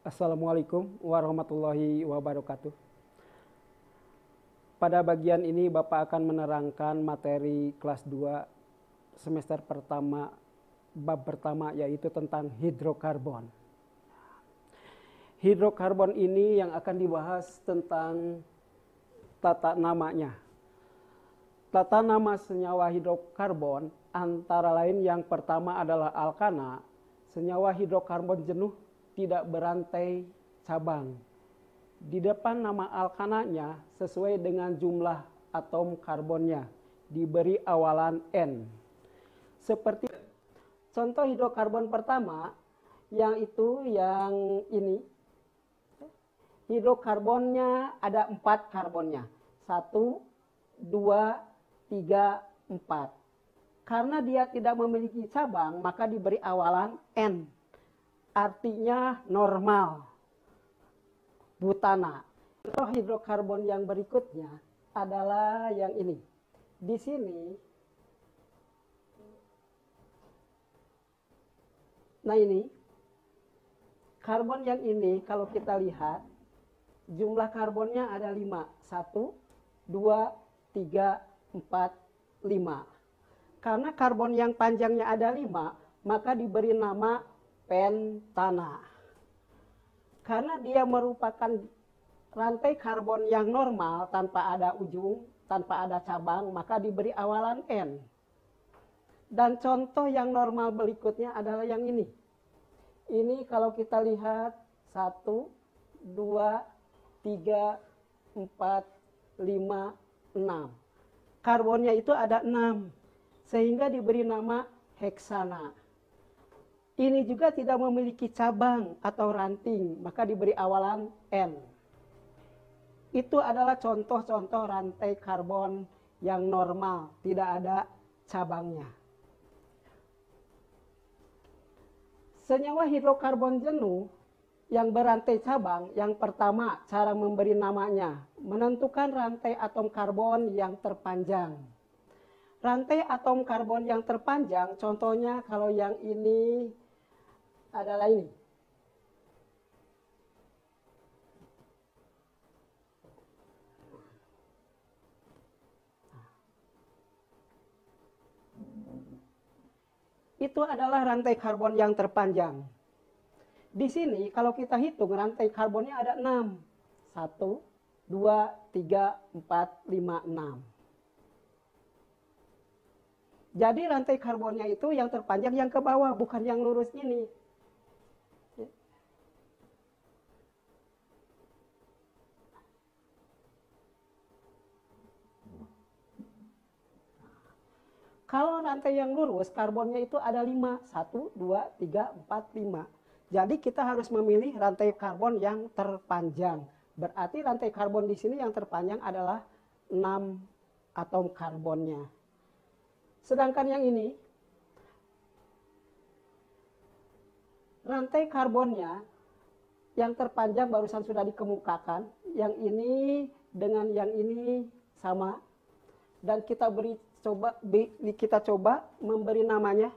Assalamualaikum warahmatullahi wabarakatuh. Pada bagian ini Bapak akan menerangkan materi kelas 2 semester pertama, bab pertama, yaitu tentang hidrokarbon. Hidrokarbon ini yang akan dibahas tentang tata namanya. Tata nama senyawa hidrokarbon antara lain yang pertama adalah alkana. Senyawa hidrokarbon jenuh tidak berantai cabang. Di depan nama alkananya sesuai dengan jumlah atom karbonnya, diberi awalan N. Seperti contoh hidrokarbon pertama, yang ini. Hidrokarbonnya ada 4 karbonnya. 1, 2, 3, 4. Karena dia tidak memiliki cabang, maka diberi awalan N. Artinya normal, butana. Contoh hidrokarbon yang berikutnya adalah yang ini. Di sini, nah ini, karbon yang ini kalau kita lihat, jumlah karbonnya ada 5. 1, 2, 3, 4, 5. Karena karbon yang panjangnya ada 5, maka diberi nama pentana. Karena dia merupakan rantai karbon yang normal tanpa ada ujung, tanpa ada cabang, maka diberi awalan N. Dan contoh yang normal berikutnya adalah yang ini. Ini kalau kita lihat 1, 2, 3, 4, 5, 6. Karbonnya itu ada 6. Sehingga diberi nama heksana. Ini juga tidak memiliki cabang atau ranting, maka diberi awalan N. Itu adalah contoh-contoh rantai karbon yang normal, tidak ada cabangnya. Senyawa hidrokarbon jenuh yang berantai cabang, yang pertama cara memberi namanya, menentukan rantai atom karbon yang terpanjang. Rantai atom karbon yang terpanjang, contohnya kalau yang ini adalah ini. Itu adalah rantai karbon yang terpanjang. Di sini kalau kita hitung rantai karbonnya ada 6. 1, 2, 3, 4, 5, 6. Jadi rantai karbonnya itu yang terpanjang yang ke bawah, bukan yang lurus ini. Kalau rantai yang lurus, karbonnya itu ada 5. 1, 2, 3, 4, 5. Jadi kita harus memilih rantai karbon yang terpanjang. Berarti rantai karbon di sini yang terpanjang adalah 6 atom karbonnya. Sedangkan yang ini, rantai karbonnya yang terpanjang barusan sudah dikemukakan. Yang ini dengan yang ini sama. Dan kita coba memberi namanya.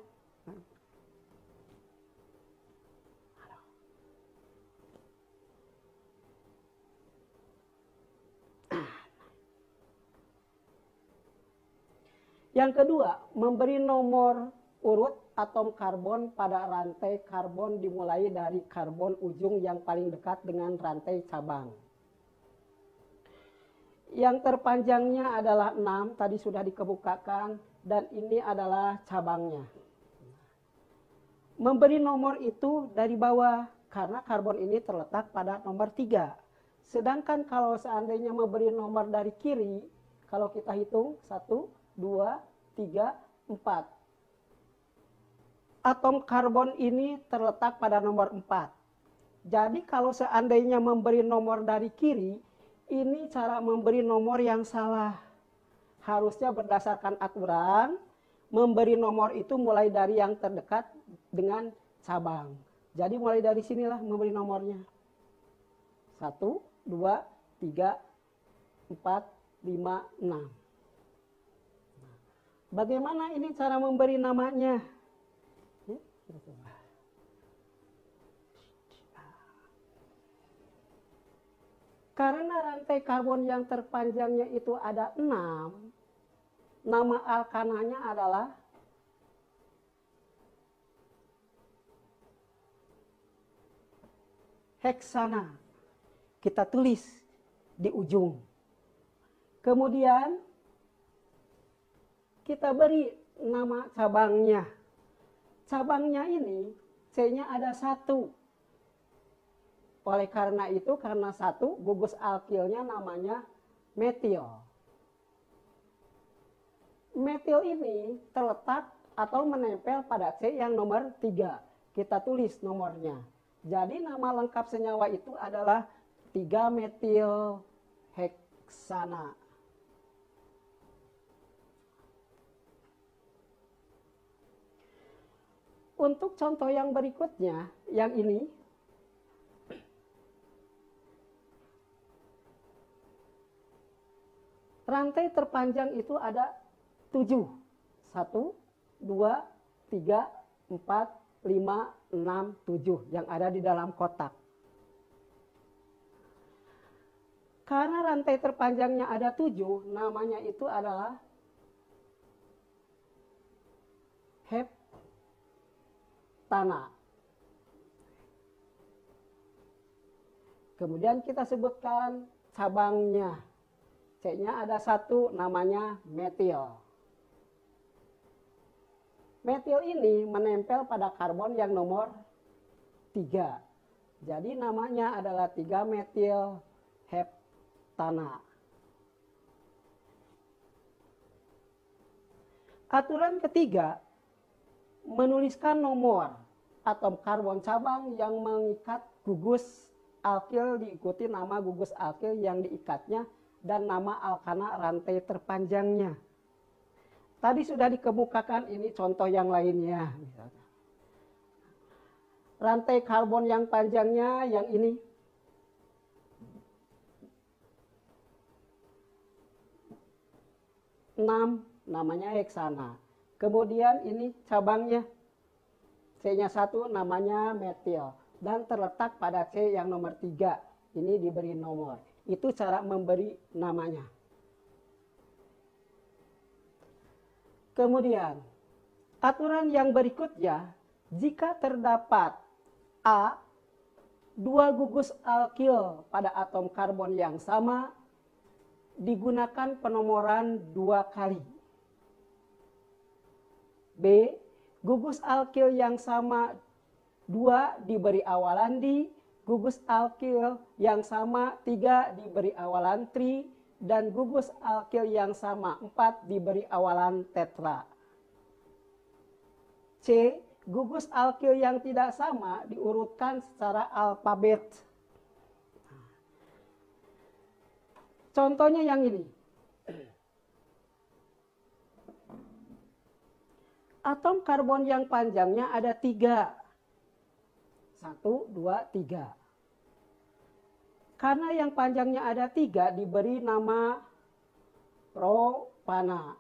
Yang kedua, memberi nomor urut atom karbon pada rantai karbon dimulai dari karbon ujung yang paling dekat dengan rantai cabang. Yang terpanjangnya adalah 6, tadi sudah dikemukakan, dan ini adalah cabangnya. Memberi nomor itu dari bawah, karena karbon ini terletak pada nomor 3. Sedangkan kalau seandainya memberi nomor dari kiri, kalau kita hitung 1, 2, 3, 4. Atom karbon ini terletak pada nomor 4. Jadi kalau seandainya memberi nomor dari kiri, ini cara memberi nomor yang salah. Harusnya berdasarkan aturan, memberi nomor itu mulai dari yang terdekat dengan cabang. Jadi mulai dari sinilah memberi nomornya. 1, 2, 3, 4, 5, 6. Bagaimana ini cara memberi namanya? Karena rantai karbon yang terpanjangnya itu ada 6, nama alkananya adalah heksana. Kita tulis di ujung. Kemudian kita beri nama cabangnya. Cabangnya ini C-nya ada 1. Oleh karena itu, karena 1, gugus alkilnya namanya metil. Metil ini terletak atau menempel pada C yang nomor 3. Kita tulis nomornya. Jadi nama lengkap senyawa itu adalah 3-metil heksana. Untuk contoh yang berikutnya, yang ini, rantai terpanjang itu ada 7. 1, 2, 3, 4, 5, 6, 7 yang ada di dalam kotak. Karena rantai terpanjangnya ada 7, namanya itu adalah heptana. Kemudian kita sebutkan cabangnya. C-nya ada 1, namanya metil. Metil ini menempel pada karbon yang nomor 3. Jadi namanya adalah 3-metil heptana. Aturan ketiga, menuliskan nomor atom karbon cabang yang mengikat gugus alkil diikuti nama gugus alkil yang diikatnya dan nama alkana rantai terpanjangnya. Tadi sudah dikemukakan, ini contoh yang lainnya. Rantai karbon yang panjangnya yang ini. Namanya heksana. Kemudian ini cabangnya. C-nya 1 namanya metil. Dan terletak pada C yang nomor 3. Ini diberi nomor. Itu cara memberi namanya. Kemudian, aturan yang berikutnya, jika terdapat A, 2 gugus alkil pada atom karbon yang sama, digunakan penomoran 2 kali. B, gugus alkil yang sama 2 diberi awalan di, gugus alkil yang sama 3 diberi awalan tri, dan gugus alkil yang sama 4 diberi awalan tetra. C, gugus alkil yang tidak sama diurutkan secara alfabet. Contohnya yang ini. Atom karbon yang panjangnya ada 3. 1, 2, 3. Karena yang panjangnya ada 3 diberi nama propana.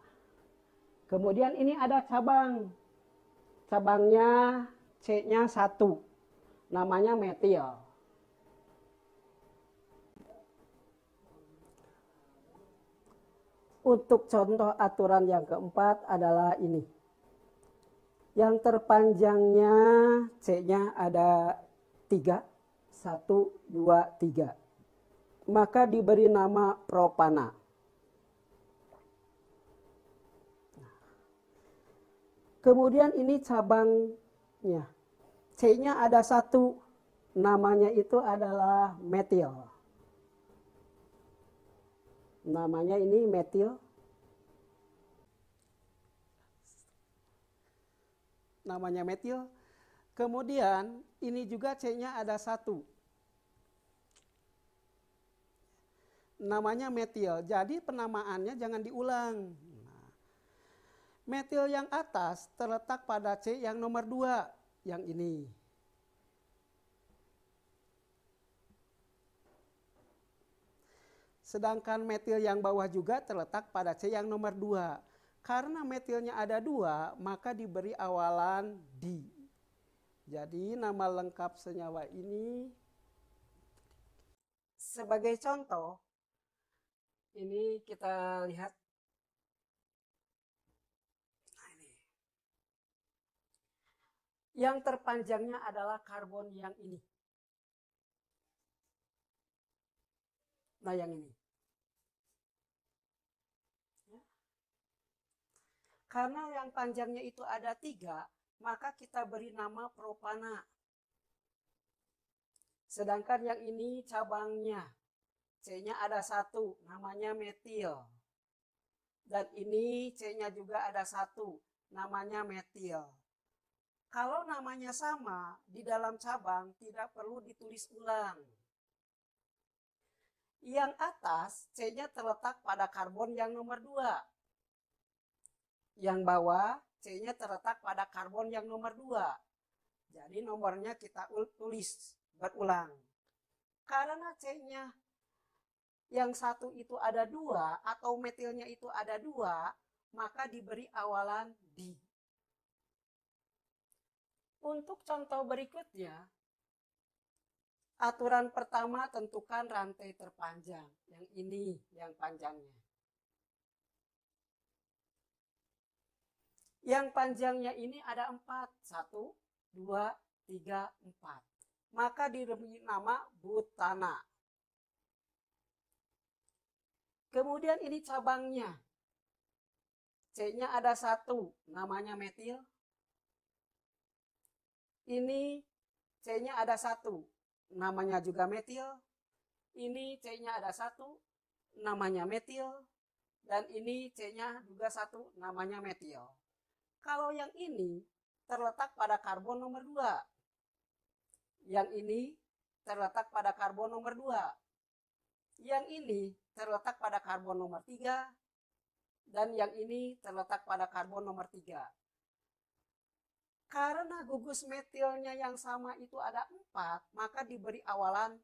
Kemudian ini ada cabang. Cabangnya C-nya 1. Namanya metil. Untuk contoh aturan yang keempat adalah ini. Yang terpanjangnya C-nya ada 3. 1, 2, 3. Maka diberi nama propana. Kemudian ini cabangnya. C-nya ada 1. Namanya itu adalah metil. Namanya ini metil. Namanya metil. Kemudian ini juga C-nya ada 1. Namanya metil. Jadi penamaannya jangan diulang. Metil yang atas terletak pada C yang nomor 2. Yang ini. Sedangkan metil yang bawah juga terletak pada C yang nomor 2. Karena metilnya ada 2, maka diberi awalan di. Jadi nama lengkap senyawa ini Sebagai contoh, ini kita lihat. Nah, ini. Yang terpanjangnya adalah karbon yang ini. Nah, yang ini. Ya. Karena yang panjangnya itu ada 3, maka kita beri nama propana. Sedangkan yang ini cabangnya. C-nya ada 1, namanya metil. Dan ini C-nya juga ada 1, namanya metil. Kalau namanya sama, di dalam cabang tidak perlu ditulis ulang. Yang atas, C-nya terletak pada karbon yang nomor 2. Yang bawah, C-nya terletak pada karbon yang nomor 2. Jadi nomornya kita tulis berulang. Karena C-nya yang 1 itu ada 2 atau metilnya itu ada 2, maka diberi awalan di. Untuk contoh berikutnya, aturan pertama tentukan rantai terpanjang. Yang ini yang panjangnya. Yang panjangnya ini ada 4. 1, 2, 3, 4. Maka diberi nama butana. Kemudian ini cabangnya. C-nya ada 1, namanya metil. Ini C-nya ada 1, namanya juga metil. Ini C-nya ada 1, namanya metil. Dan ini C-nya juga 1, namanya metil. Kalau yang ini terletak pada karbon nomor 2. Yang ini terletak pada karbon nomor 2. Yang ini terletak pada karbon nomor 3. Dan yang ini terletak pada karbon nomor 3. Karena gugus metilnya yang sama itu ada 4, maka diberi awalan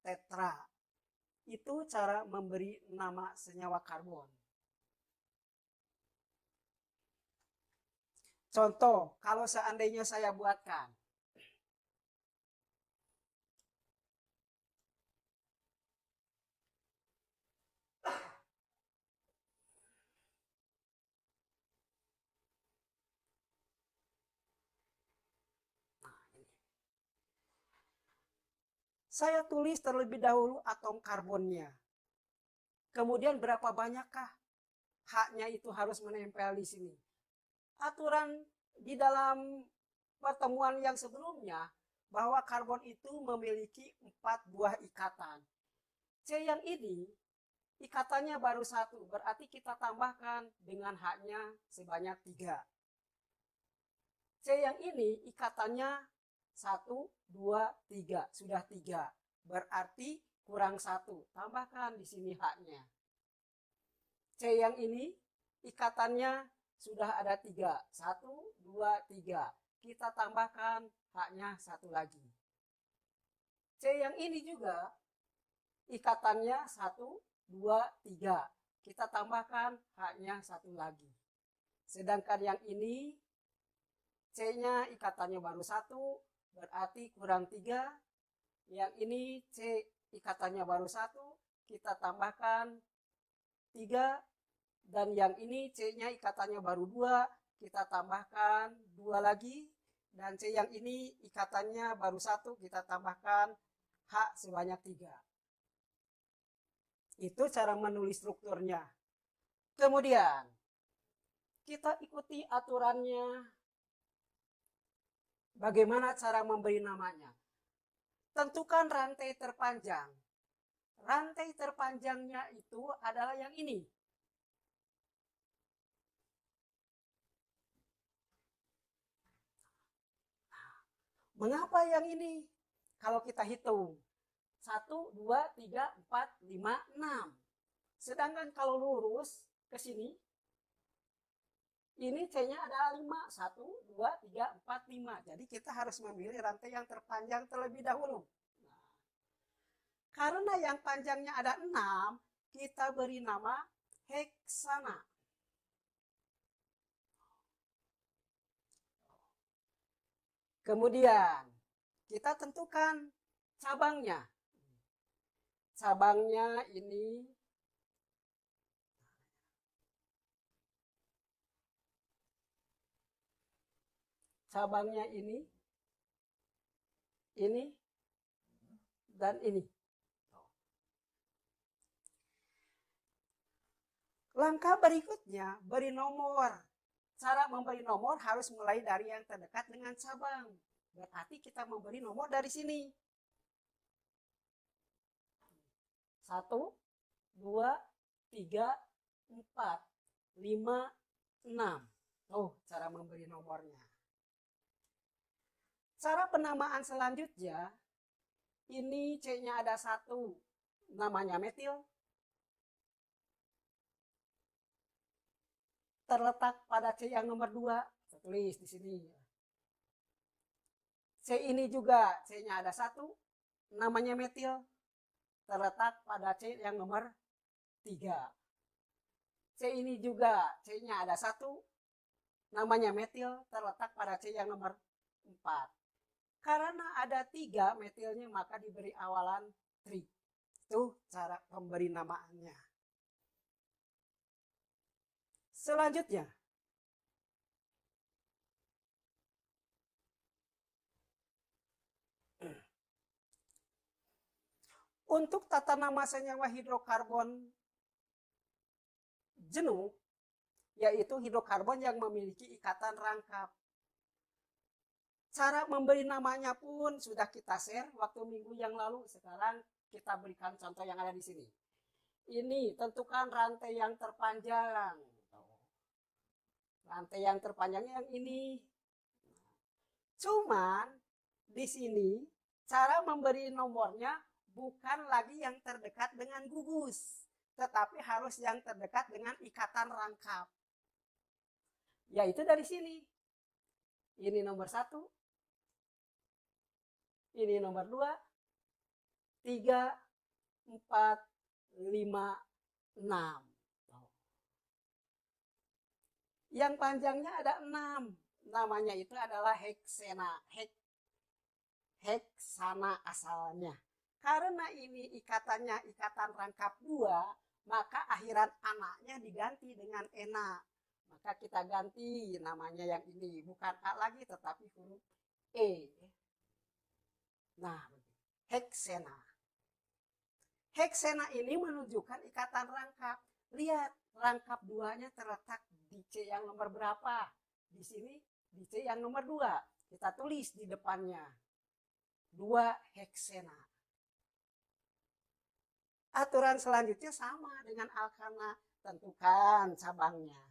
tetra. Itu cara memberi nama senyawa karbon. Contoh, kalau seandainya saya buatkan. Saya tulis terlebih dahulu atom karbonnya. Kemudian berapa banyakkah H-nya itu harus menempel di sini. Aturan di dalam pertemuan yang sebelumnya bahwa karbon itu memiliki 4 buah ikatan. C yang ini ikatannya baru 1, berarti kita tambahkan dengan H-nya sebanyak 3. C yang ini ikatannya 1, 2, 3, sudah 3. Berarti kurang 1, tambahkan di sini H-nya. C yang ini ikatannya sudah ada 3, 1, 2, 3. Kita tambahkan H-nya 1 lagi. C yang ini juga ikatannya 1, 2, 3. Kita tambahkan H-nya 1 lagi. Sedangkan yang ini C-nya ikatannya baru 1, berarti kurang 3. Yang ini C ikatannya baru 1, kita tambahkan 3. Dan yang ini C-nya ikatannya baru 2, kita tambahkan 2 lagi. Dan C yang ini ikatannya baru 1, kita tambahkan H sebanyak 3. Itu cara menulis strukturnya. Kemudian, kita ikuti aturannya. Bagaimana cara memberi namanya? Tentukan rantai terpanjang. Rantai terpanjangnya itu adalah yang ini. Mengapa yang ini? Kalau kita hitung. 1, 2, 3, 4, 5, 6. Sedangkan kalau lurus ke sini, ini C-nya adalah 5. 1, 2, 3, 4, 5. Jadi kita harus memilih rantai yang terpanjang terlebih dahulu. Nah, karena yang panjangnya ada 6, kita beri nama heksana. Kemudian kita tentukan cabangnya. cabangnya ini ini, dan ini. Langkah berikutnya, beri nomor. Cara memberi nomor harus mulai dari yang terdekat dengan cabang. Berarti kita memberi nomor dari sini. 1, 2, 3, 4, 5, 6. Oh, cara memberi nomornya. Cara penamaan selanjutnya, ini C-nya ada 1, namanya metil. Terletak pada C yang nomor 2, saya tulis di sini. C ini juga C-nya ada 1, namanya metil. Terletak pada C yang nomor 3. C ini juga C-nya ada 1, namanya metil. Terletak pada C yang nomor 4. Karena ada 3 metilnya, maka diberi awalan tri. Itu cara pemberi namaannya. Selanjutnya, untuk tata nama senyawa hidrokarbon jenuh, yaitu hidrokarbon yang memiliki ikatan rangkap. Cara memberi namanya pun sudah kita share waktu minggu yang lalu. Sekarang kita berikan contoh yang ada di sini. Ini tentukan rantai yang terpanjang. Rantai yang terpanjangnya yang ini. Cuman di sini cara memberi nomornya bukan lagi yang terdekat dengan gugus, tetapi harus yang terdekat dengan ikatan rangkap. Yaitu dari sini. Ini nomor 1. Ini nomor 2, 3, 4, 5, 6. Yang panjangnya ada 6. Namanya itu adalah heksana. Heksana asalnya. Karena ini ikatannya ikatan rangkap 2, maka akhiran anaknya diganti dengan ena. Maka kita ganti namanya yang ini. Bukan A lagi, tetapi huruf E. Nah, heksena. Heksena ini menunjukkan ikatan rangkap. Lihat, rangkap 2-nya terletak di C yang nomor berapa? Di sini di C yang nomor 2. Kita tulis di depannya. 2 heksena. Aturan selanjutnya sama dengan alkana. Tentukan cabangnya.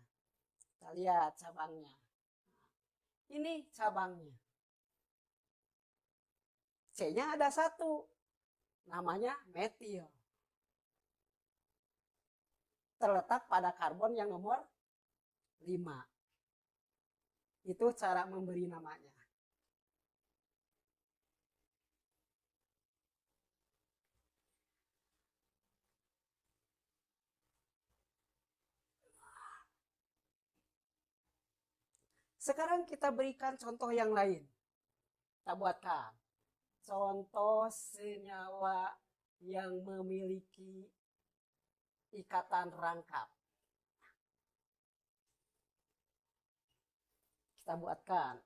Kita lihat cabangnya. Ini cabangnya. C-nya ada 1. Namanya metil. Terletak pada karbon yang nomor 5. Itu cara memberi namanya. Sekarang kita berikan contoh yang lain. Kita buatkan. Contoh senyawa yang memiliki ikatan rangkap. Kita buatkan.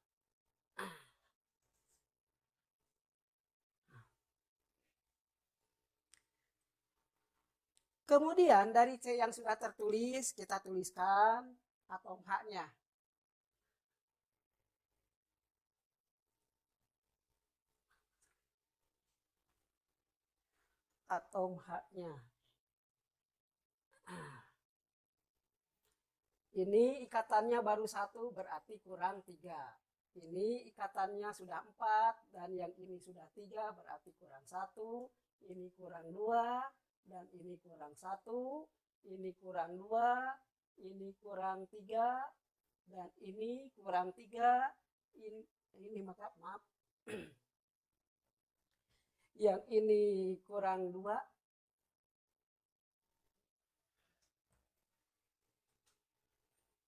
Kemudian dari C yang sudah tertulis, kita tuliskan atom H-nya. Atom H-nya. Ini ikatannya baru 1, berarti kurang 3. Ini ikatannya sudah 4, dan yang ini sudah 3, berarti kurang 1. Ini kurang 2, dan ini kurang 1. Ini kurang 2, ini kurang 3, dan ini kurang 3. Ini maaf. Yang ini kurang 2.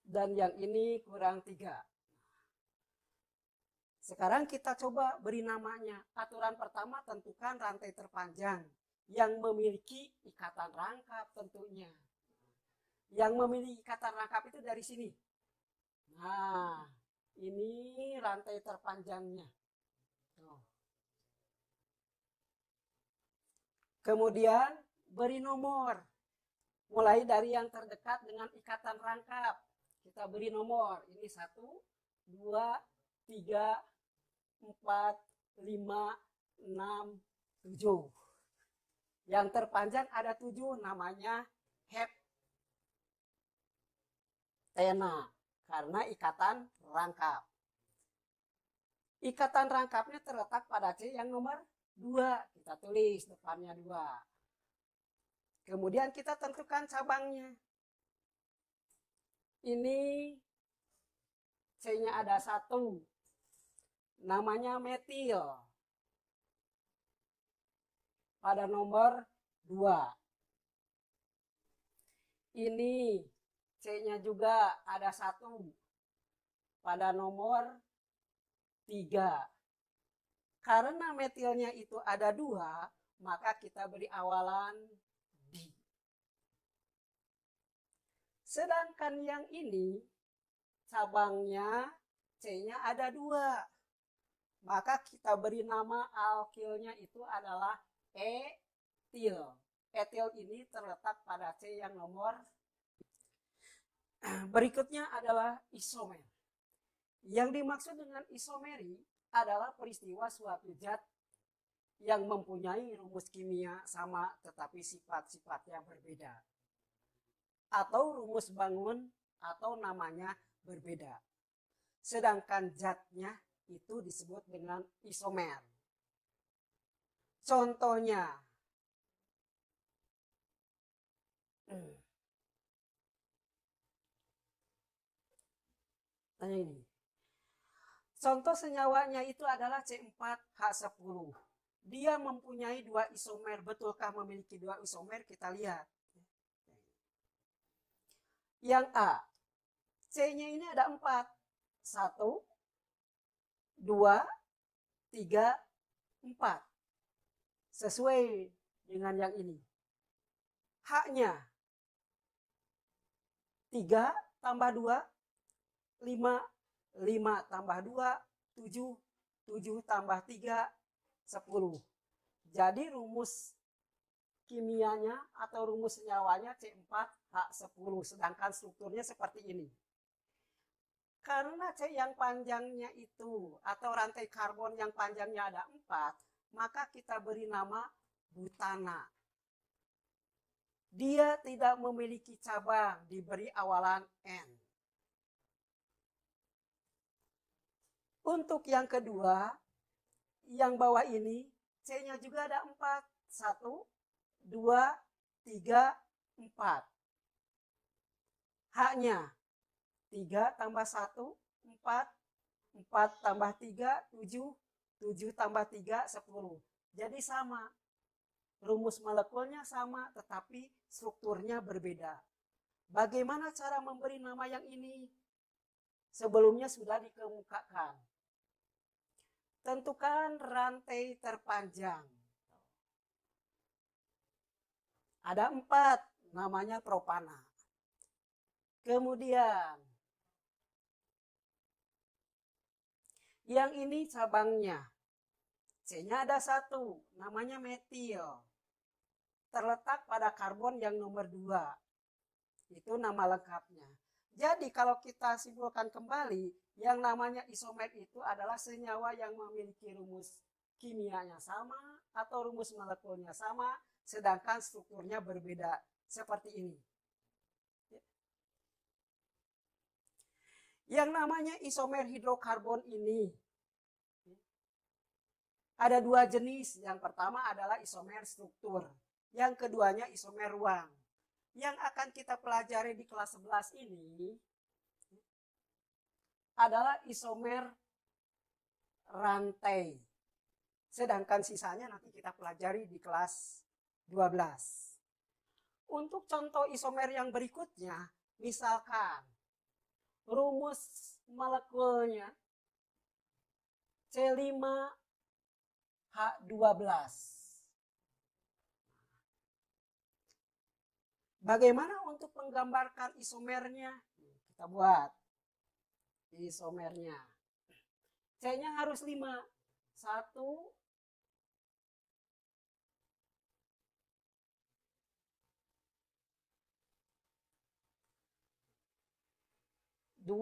Dan yang ini kurang 3. Sekarang kita coba beri namanya. Aturan pertama, tentukan rantai terpanjang. yang memiliki ikatan rangkap tentunya. Yang memiliki ikatan rangkap itu dari sini. Nah, ini rantai terpanjangnya. Kemudian beri nomor. Mulai dari yang terdekat dengan ikatan rangkap. Kita beri nomor. Ini 1, 2, 3, 4, 5, 6, 7. Yang terpanjang ada 7, namanya heptena. Karena ikatan rangkap. Ikatan rangkapnya terletak pada C yang nomor 2. Kita tulis depannya 2. Kemudian kita tentukan cabangnya. Ini C-nya ada 1. Namanya metil. Pada nomor 2. Ini C-nya juga ada 1. Pada nomor 3. Karena metilnya itu ada 2, maka kita beri awalan D. Sedangkan yang ini, cabangnya C-nya ada 2. Maka kita beri nama alkilnya itu adalah etil. Etil ini terletak pada C yang nomor. Berikutnya adalah isomer. Yang dimaksud dengan isomeri adalah peristiwa suatu zat yang mempunyai rumus kimia sama tetapi sifat-sifatnya berbeda. Atau rumus bangun atau namanya berbeda. Sedangkan zatnya itu disebut dengan isomer. Contohnya, ini. Contoh senyawanya itu adalah C4H10. Dia mempunyai 2 isomer. Betulkah memiliki 2 isomer? Kita lihat. Yang A, C-nya ini ada 4. 1, 2, 3, 4. Sesuai dengan yang ini. H-nya 3 tambah 2, 5. 5 tambah 2, 7. 7 tambah 3, 10. Jadi rumus kimianya atau rumus senyawanya C4H10. Sedangkan strukturnya seperti ini. Karena C yang panjangnya itu atau rantai karbon yang panjangnya ada 4, maka kita beri nama butana. Dia tidak memiliki cabang, diberi awalan N. Untuk yang kedua, yang bawah ini, C-nya juga ada 4. 1, 2, 3, 4. H-nya 3 tambah 1, 4. 4 tambah 3, 7. 7 tambah 3, 10. Jadi sama. Rumus molekulnya sama, tetapi strukturnya berbeda. Bagaimana cara memberi nama yang ini? Sebelumnya sudah dikemukakan. Tentukan rantai terpanjang. Ada 4, namanya propana. Kemudian, yang ini cabangnya. C-nya ada 1, namanya metil. Terletak pada karbon yang nomor 2. Itu nama lengkapnya. Jadi kalau kita simpulkan kembali, yang namanya isomer itu adalah senyawa yang memiliki rumus kimianya sama atau rumus molekulnya sama, sedangkan strukturnya berbeda seperti ini. Yang namanya isomer hidrokarbon ini ada 2 jenis. Yang pertama adalah isomer struktur, yang keduanya isomer ruang. Yang akan kita pelajari di kelas 11 ini adalah isomer rantai. Sedangkan sisanya nanti kita pelajari di kelas 12. Untuk contoh isomer yang berikutnya, misalkan rumus molekulnya C5H12. Bagaimana untuk menggambarkan isomernya? Kita buat isomernya. C-nya harus 5. 1, 2,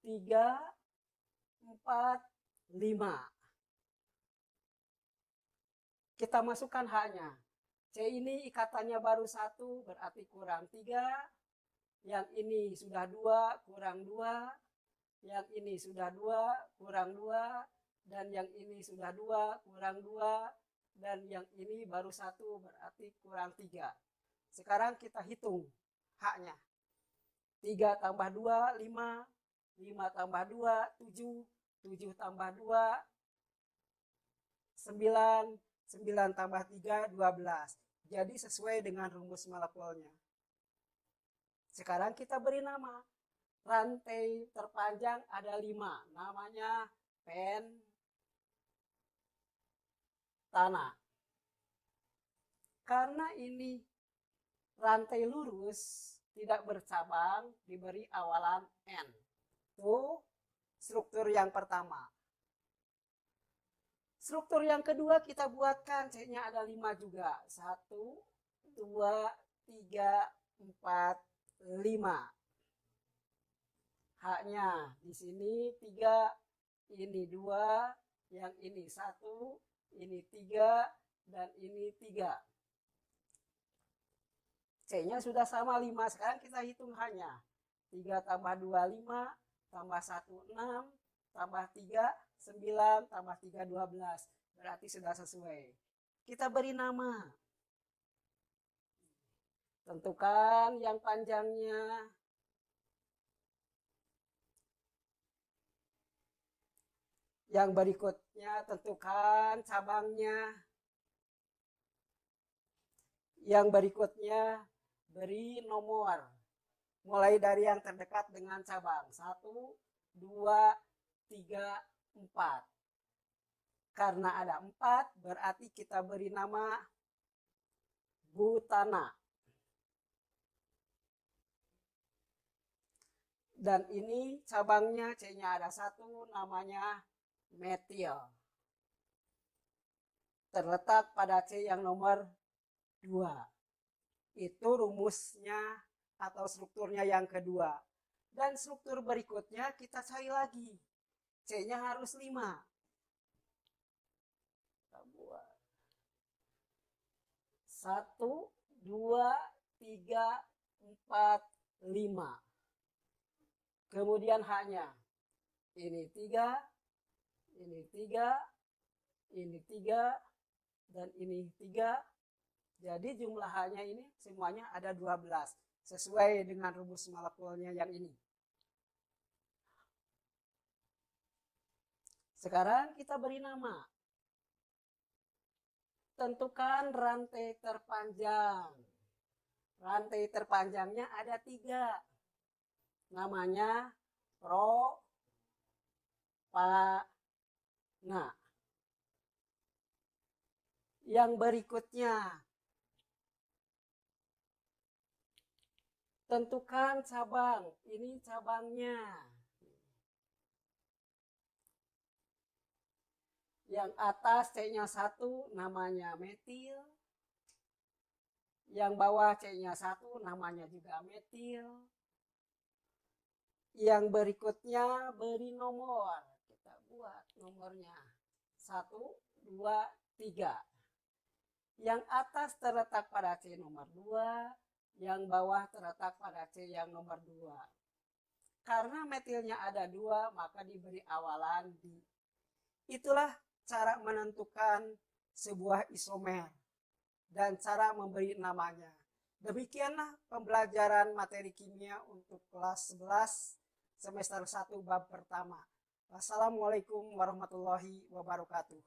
3, 4, 5. Kita masukkan H-nya. C ini ikatannya baru 1, berarti kurang 3. Yang ini sudah 2, kurang 2. Yang ini sudah 2, kurang 2. Dan yang ini sudah 2, kurang 2. Dan yang ini baru 1, berarti kurang 3. Sekarang kita hitung H-nya. 3 tambah 2, 5. 5 tambah 2, 7. 7 tambah 2, 9. 9 tambah 3, 12. Jadi sesuai dengan rumus molekulnya. Sekarang kita beri nama. Rantai terpanjang ada 5. Namanya pentana. Karena ini rantai lurus, tidak bercabang, diberi awalan N. Itu struktur yang pertama. Struktur yang kedua kita buatkan, C-nya ada 5 juga. 1, 2, 3, 4, 5. H-nya di sini 3, ini 2, yang ini 1, ini 3, dan ini 3. C-nya sudah sama 5. Sekarang kita hitung H-nya. 3 tambah 2, 5, tambah 1, 6, tambah 3, 9, tambah 3, 12. Berarti sudah sesuai. Kita beri nama. Tentukan yang panjangnya. Yang berikutnya tentukan cabangnya. Yang berikutnya beri nomor. Mulai dari yang terdekat dengan cabang. 1, 2, 3, 4. Karena ada 4, berarti kita beri nama butana. Dan ini cabangnya, C-nya ada 1, namanya metil. Terletak pada C yang nomor 2. Itu rumusnya atau strukturnya yang kedua. Dan struktur berikutnya kita cari lagi. C-nya harus 5. Kita buat. 1, 2, 3, 4, 5. Kemudian H-nya. Ini 3, ini 3, ini 3, dan ini 3. Jadi jumlah H-nya ini semuanya ada 12. Sesuai dengan rumus molekulnya yang ini. Sekarang kita beri nama. Tentukan rantai terpanjang. Rantai terpanjangnya ada 3. Namanya propana. Yang berikutnya, tentukan cabang. Ini cabangnya. Yang atas C-nya 1 namanya metil. Yang bawah C-nya 1 namanya juga metil. Yang berikutnya beri nomor. Kita buat nomornya. 1, 2, 3. Yang atas terletak pada C nomor 2. Yang bawah terletak pada C yang nomor 2. Karena metilnya ada 2, maka diberi awalan di. Itulah cara menentukan sebuah isomer dan cara memberi namanya. Demikianlah pembelajaran materi kimia untuk kelas 11 semester 1 bab pertama. Wassalamualaikum warahmatullahi wabarakatuh.